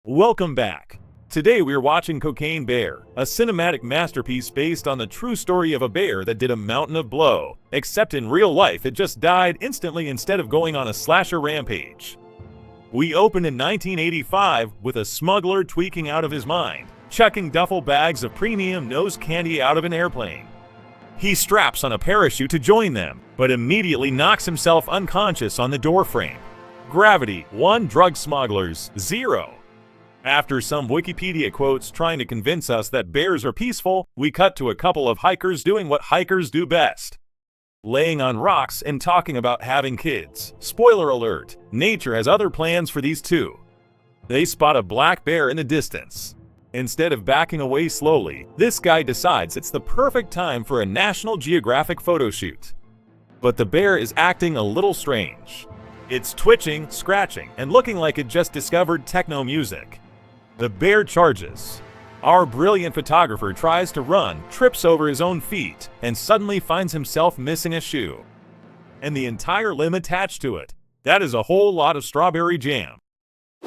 Welcome back. Today we're watching Cocaine Bear, a cinematic masterpiece based on the true story of a bear that did a mountain of blow, except in real life it just died instantly instead of going on a slasher rampage. We open in 1985 with a smuggler tweaking out of his mind, chucking duffel bags of premium nose candy out of an airplane. He straps on a parachute to join them, but immediately knocks himself unconscious on the doorframe. Gravity, 1. Drug smugglers, 0. After some Wikipedia quotes trying to convince us that bears are peaceful, we cut to a couple of hikers doing what hikers do best. Laying on rocks and talking about having kids. Spoiler alert, nature has other plans for these two. They spot a black bear in the distance. Instead of backing away slowly, this guy decides it's the perfect time for a National Geographic photo shoot. But the bear is acting a little strange. It's twitching, scratching, and looking like it just discovered techno music. The bear charges. Our brilliant photographer tries to run, trips over his own feet, and suddenly finds himself missing a shoe. And the entire limb attached to it. That is a whole lot of strawberry jam.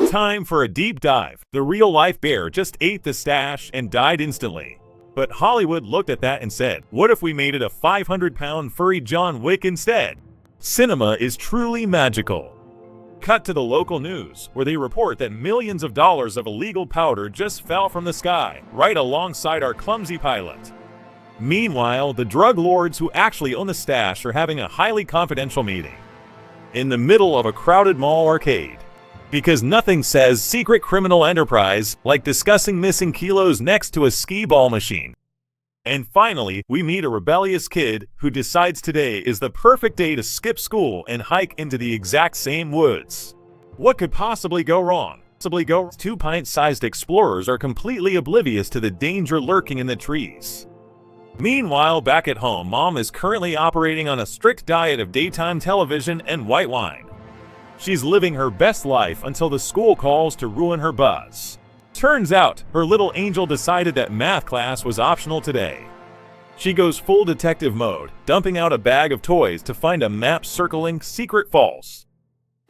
Time for a deep dive. The real-life bear just ate the stash and died instantly. But Hollywood looked at that and said, what if we made it a 500-pound furry John Wick instead? Cinema is truly magical. Cut to the local news, where they report that millions of dollars of illegal powder just fell from the sky, right alongside our clumsy pilot. Meanwhile, the drug lords who actually own the stash are having a highly confidential meeting. In the middle of a crowded mall arcade. Because nothing says secret criminal enterprise like discussing missing kilos next to a skee-ball machine. And finally, we meet a rebellious kid who decides today is the perfect day to skip school and hike into the exact same woods. What could possibly go wrong? Two pint-sized explorers are completely oblivious to the danger lurking in the trees. Meanwhile, back at home, Mom is currently operating on a strict diet of daytime television and white wine. She's living her best life until the school calls to ruin her buzz. Turns out, her little angel decided that math class was optional today. She goes full detective mode, dumping out a bag of toys to find a map circling secret falls.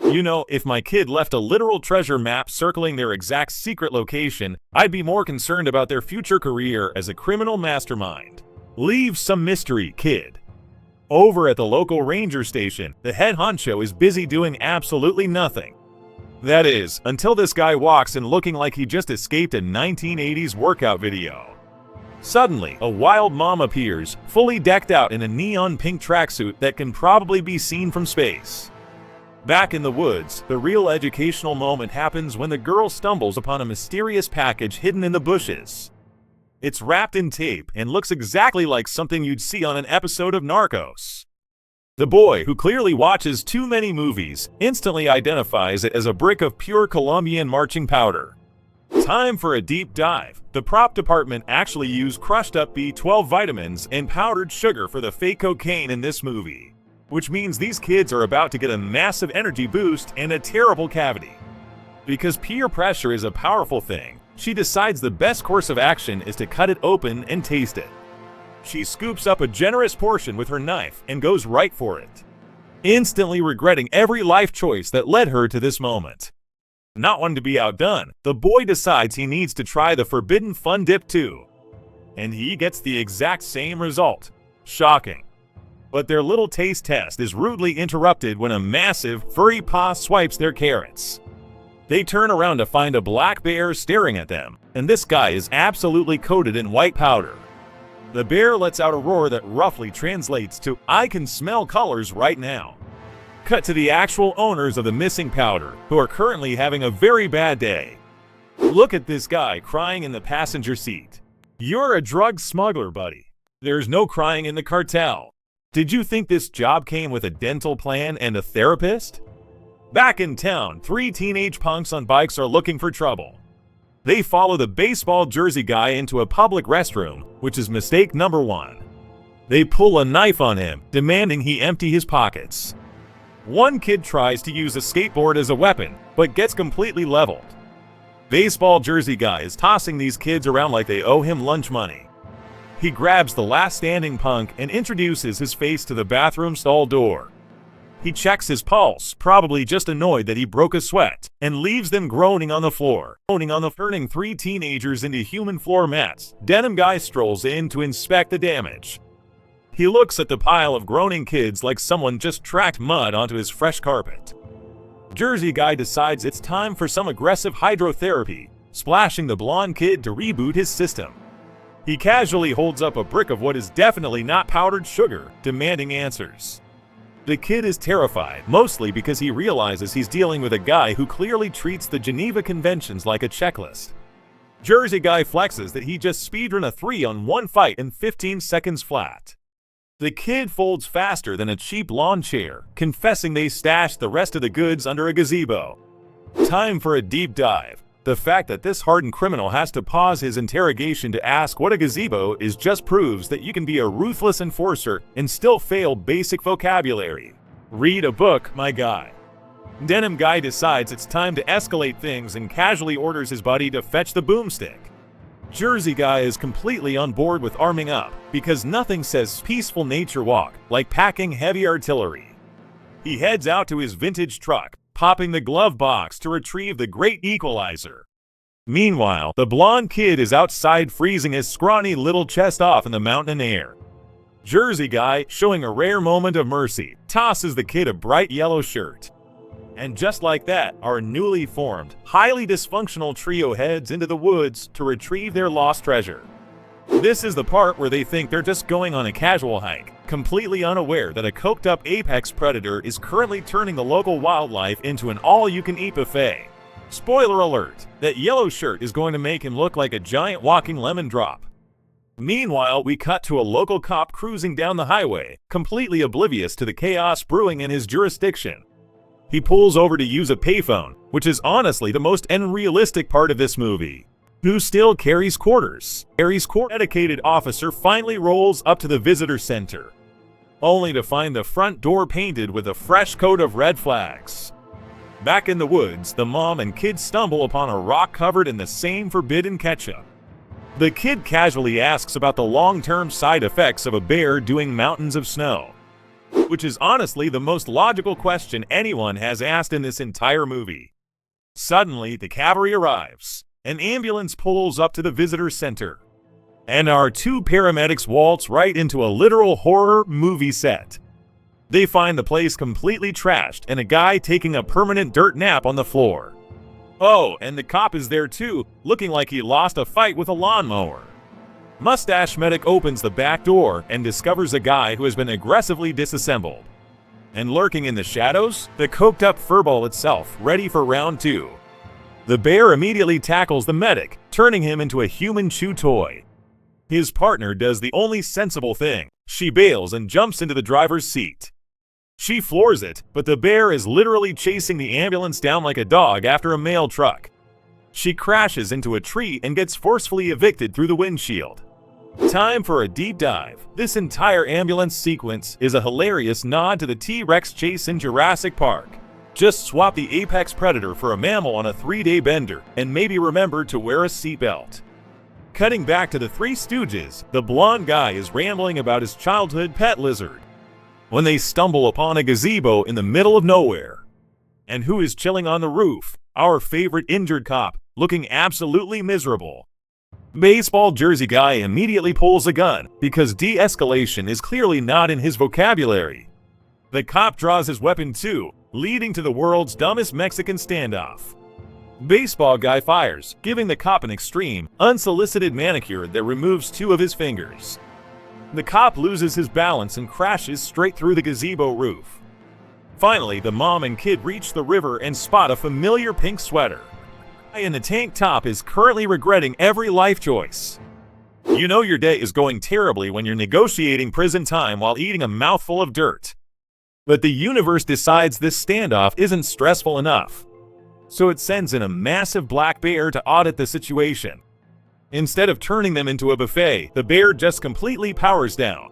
You know, if my kid left a literal treasure map circling their exact secret location, I'd be more concerned about their future career as a criminal mastermind. Leave some mystery, kid. Over at the local ranger station, the head honcho is busy doing absolutely nothing. That is, until this guy walks in looking like he just escaped a 1980s workout video. Suddenly, a wild mom appears, fully decked out in a neon pink tracksuit that can probably be seen from space. Back in the woods, the real educational moment happens when the girl stumbles upon a mysterious package hidden in the bushes. It's wrapped in tape and looks exactly like something you'd see on an episode of Narcos. The boy, who clearly watches too many movies, instantly identifies it as a brick of pure Colombian marching powder. Time for a deep dive. The prop department actually used crushed up B12 vitamins and powdered sugar for the fake cocaine in this movie. Which means these kids are about to get a massive energy boost and a terrible cavity. Because peer pressure is a powerful thing, she decides the best course of action is to cut it open and taste it. She scoops up a generous portion with her knife and goes right for it, instantly regretting every life choice that led her to this moment. Not one to be outdone, the boy decides he needs to try the forbidden fun dip too. And he gets the exact same result. Shocking. But their little taste test is rudely interrupted when a massive, furry paw swipes their carrots. They turn around to find a black bear staring at them, and this guy is absolutely coated in white powder. The bear lets out a roar that roughly translates to, "I can smell colors right now." Cut to the actual owners of the missing powder, who are currently having a very bad day. Look at this guy crying in the passenger seat. You're a drug smuggler, buddy. There's no crying in the cartel. Did you think this job came with a dental plan and a therapist? Back in town, 3 teenage punks on bikes are looking for trouble. They follow the baseball jersey guy into a public restroom, which is mistake number 1. They pull a knife on him, demanding he empty his pockets. One kid tries to use a skateboard as a weapon, but gets completely leveled. Baseball jersey guy is tossing these kids around like they owe him lunch money. He grabs the last standing punk and introduces his face to the bathroom stall door. He checks his pulse, probably just annoyed that he broke a sweat, and leaves them groaning on the floor. Turning 3 teenagers into human floor mats, Denim Guy strolls in to inspect the damage. He looks at the pile of groaning kids like someone just tracked mud onto his fresh carpet. Jersey Guy decides it's time for some aggressive hydrotherapy, splashing the blonde kid to reboot his system. He casually holds up a brick of what is definitely not powdered sugar, demanding answers. The kid is terrified, mostly because he realizes he's dealing with a guy who clearly treats the Geneva Conventions like a checklist. Jersey Guy flexes that he just speedrun a 3-on-1 fight in 15 seconds flat. The kid folds faster than a cheap lawn chair, confessing they stashed the rest of the goods under a gazebo. Time for a deep dive. The fact that this hardened criminal has to pause his interrogation to ask what a gazebo is just proves that you can be a ruthless enforcer and still fail basic vocabulary. Read a book, my guy. Denim Guy decides it's time to escalate things and casually orders his buddy to fetch the boomstick. Jersey Guy is completely on board with arming up, because nothing says peaceful nature walk like packing heavy artillery. He heads out to his vintage truck, popping the glove box to retrieve the great equalizer. Meanwhile, the blonde kid is outside freezing his scrawny little chest off in the mountain air. Jersey Guy, showing a rare moment of mercy, tosses the kid a bright yellow shirt. And just like that, our newly formed, highly dysfunctional trio heads into the woods to retrieve their lost treasure. This is the part where they think they're just going on a casual hike, completely unaware that a coked-up apex predator is currently turning the local wildlife into an all-you-can-eat buffet. Spoiler alert, that yellow shirt is going to make him look like a giant walking lemon drop. Meanwhile, we cut to a local cop cruising down the highway, completely oblivious to the chaos brewing in his jurisdiction. He pulls over to use a payphone, which is honestly the most unrealistic part of this movie. Who still carries quarters? Dedicated officer finally rolls up to the visitor center, only to find the front door painted with a fresh coat of red flags. Back in the woods, the mom and kid stumble upon a rock covered in the same forbidden ketchup. The kid casually asks about the long-term side effects of a bear doing mountains of snow, which is honestly the most logical question anyone has asked in this entire movie. Suddenly, the cavalry arrives. An ambulance pulls up to the visitor center, and our 2 paramedics waltz right into a literal horror movie set. They find the place completely trashed and a guy taking a permanent dirt nap on the floor. Oh, and the cop is there too, looking like he lost a fight with a lawnmower. Mustache Medic opens the back door and discovers a guy who has been aggressively disassembled. And lurking in the shadows, the coked-up furball itself, ready for round 2. The bear immediately tackles the medic, turning him into a human chew toy. His partner does the only sensible thing. She bails and jumps into the driver's seat. She floors it, but the bear is literally chasing the ambulance down like a dog after a mail truck. She crashes into a tree and gets forcefully evicted through the windshield. Time for a deep dive. This entire ambulance sequence is a hilarious nod to the T-Rex chase in Jurassic Park. Just swap the apex predator for a mammal on a 3-day bender, and maybe remember to wear a seatbelt. Cutting back to the Three Stooges, the blonde guy is rambling about his childhood pet lizard, when they stumble upon a gazebo in the middle of nowhere. And who is chilling on the roof? Our favorite injured cop, looking absolutely miserable. Baseball Jersey Guy immediately pulls a gun, because de-escalation is clearly not in his vocabulary. The cop draws his weapon too, leading to the world's dumbest Mexican standoff. Baseball Guy fires, giving the cop an extreme, unsolicited manicure that removes 2 of his fingers. The cop loses his balance and crashes straight through the gazebo roof. Finally, the mom and kid reach the river and spot a familiar pink sweater. The guy in the tank top is currently regretting every life choice. You know your day is going terribly when you're negotiating prison time while eating a mouthful of dirt. But the universe decides this standoff isn't stressful enough, so it sends in a massive black bear to audit the situation. Instead of turning them into a buffet, the bear just completely powers down,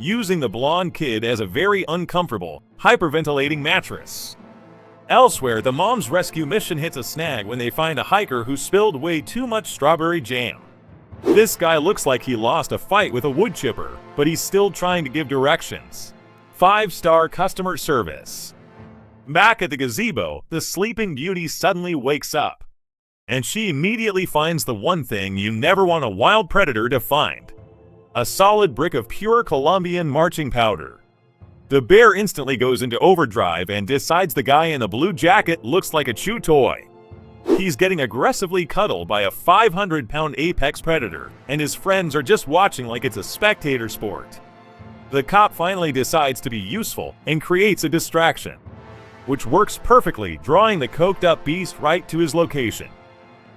using the blonde kid as a very uncomfortable, hyperventilating mattress. Elsewhere, the mom's rescue mission hits a snag when they find a hiker who spilled way too much strawberry jam. This guy looks like he lost a fight with a wood chipper, but he's still trying to give directions. 5-star customer service. Back at the gazebo, the Sleeping Beauty suddenly wakes up, and she immediately finds the one thing you never want a wild predator to find: a solid brick of pure Colombian marching powder. The bear instantly goes into overdrive and decides the guy in the blue jacket looks like a chew toy. He's getting aggressively cuddled by a 500-pound apex predator, and his friends are just watching like it's a spectator sport. The cop finally decides to be useful and creates a distraction, which works perfectly, drawing the coked-up beast right to his location.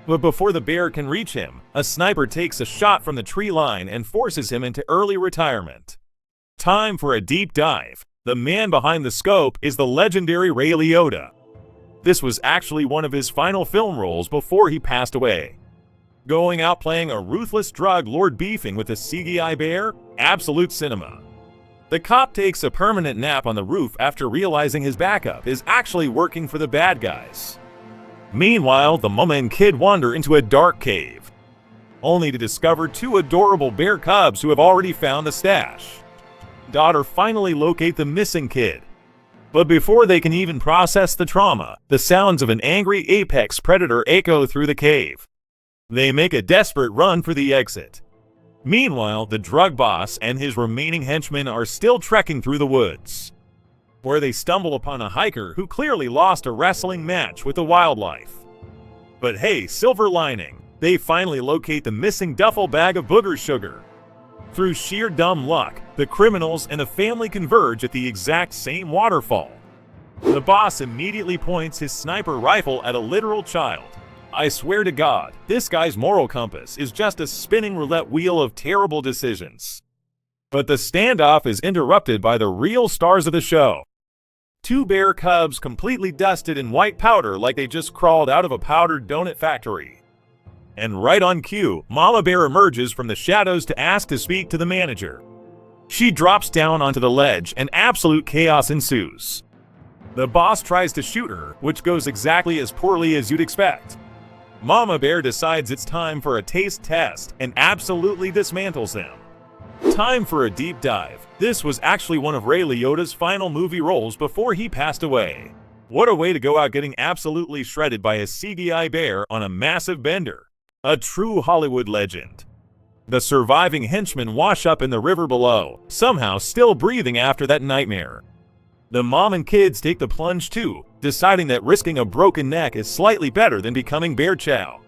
But before the bear can reach him, a sniper takes a shot from the tree line and forces him into early retirement. Time for a deep dive. The man behind the scope is the legendary Ray Liotta. This was actually one of his final film roles before he passed away. Going out playing a ruthless drug lord beefing with a CGI bear? Absolute cinema. The cop takes a permanent nap on the roof after realizing his backup is actually working for the bad guys. Meanwhile, the mama and kid wander into a dark cave, only to discover two adorable bear cubs who have already found the stash. Daughter finally locate the missing kid, but before they can even process the trauma, the sounds of an angry apex predator echo through the cave. They make a desperate run for the exit. Meanwhile, the drug boss and his remaining henchmen are still trekking through the woods, where they stumble upon a hiker who clearly lost a wrestling match with the wildlife. But hey, silver lining, they finally locate the missing duffel bag of booger sugar. Through sheer dumb luck, the criminals and the family converge at the exact same waterfall. The boss immediately points his sniper rifle at a literal child. I swear to God, this guy's moral compass is just a spinning roulette wheel of terrible decisions. But the standoff is interrupted by the real stars of the show. Two bear cubs completely dusted in white powder like they just crawled out of a powdered donut factory. And right on cue, Mama Bear emerges from the shadows to ask to speak to the manager. She drops down onto the ledge and absolute chaos ensues. The boss tries to shoot her, which goes exactly as poorly as you'd expect. Mama Bear decides it's time for a taste test and absolutely dismantles him. Time for a deep dive. This was actually one of Ray Liotta's final movie roles before he passed away. What a way to go out getting absolutely shredded by a CGI bear on a massive bender. A true Hollywood legend. The surviving henchmen wash up in the river below, somehow still breathing after that nightmare. The mom and kids take the plunge too, deciding that risking a broken neck is slightly better than becoming bear chow.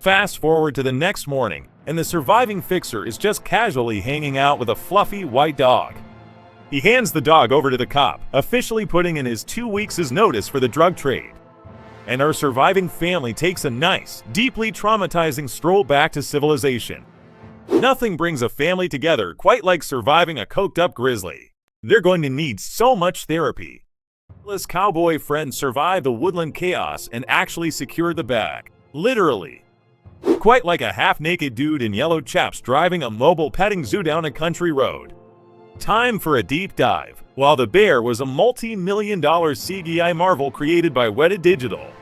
Fast forward to the next morning, and the surviving fixer is just casually hanging out with a fluffy white dog. He hands the dog over to the cop, officially putting in his 2 weeks' notice for the drug trade. And our surviving family takes a nice, deeply traumatizing stroll back to civilization. Nothing brings a family together quite like surviving a coked-up grizzly. They're going to need so much therapy. This cowboy friend survived the woodland chaos and actually secured the bag. Literally. Quite like a half-naked dude in yellow chaps driving a mobile petting zoo down a country road. Time for a deep dive. While the bear was a multi-million-dollar CGI marvel created by Weta Digital.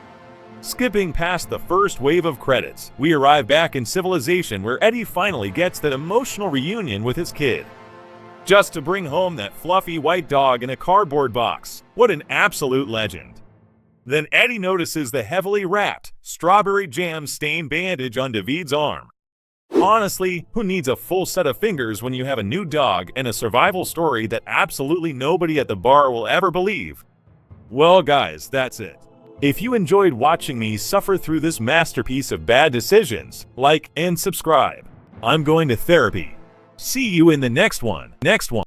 Skipping past the first wave of credits, we arrive back in civilization where Eddie finally gets that emotional reunion with his kid. Just to bring home that fluffy white dog in a cardboard box. What an absolute legend. Then Eddie notices the heavily wrapped, strawberry jam-stained bandage on David's arm. Honestly, who needs a full set of fingers when you have a new dog and a survival story that absolutely nobody at the bar will ever believe? Well guys, that's it. If you enjoyed watching me suffer through this masterpiece of bad decisions, like and subscribe. I'm going to therapy. See you in the next one.